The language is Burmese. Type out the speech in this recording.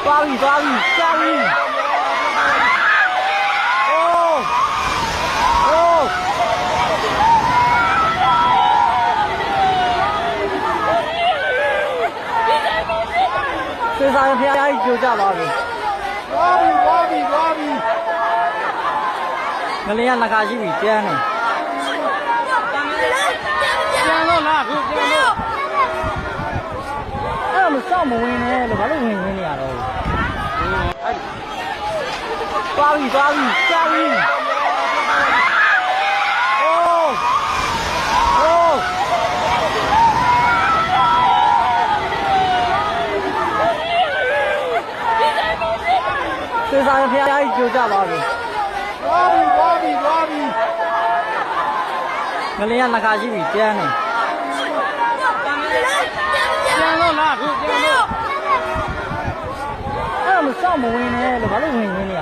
သွားပြီကြာပြီအိုးစေစာဖျားကြီးကြိုကြသွားပြီငလျင်ကနှခါရှိပြီကျန်းနေကျန်းတော့လားခုကျန်းတော့အဲ့မစောင့်မဝင်နဲ့လို့ဘာလို့ဝင်နေရတော့သွားပြီကြာပြီအိုးစေစာဖျားကြီးကြိုကြသွားပြီငလျင်ကနှခါရှိပြီကျန်းနေကျန်းတော့လားခုကျန်းတော့အဲ့မစောင့်မဝင်နဲ့လို့ဘာလို့ဝင်နေရ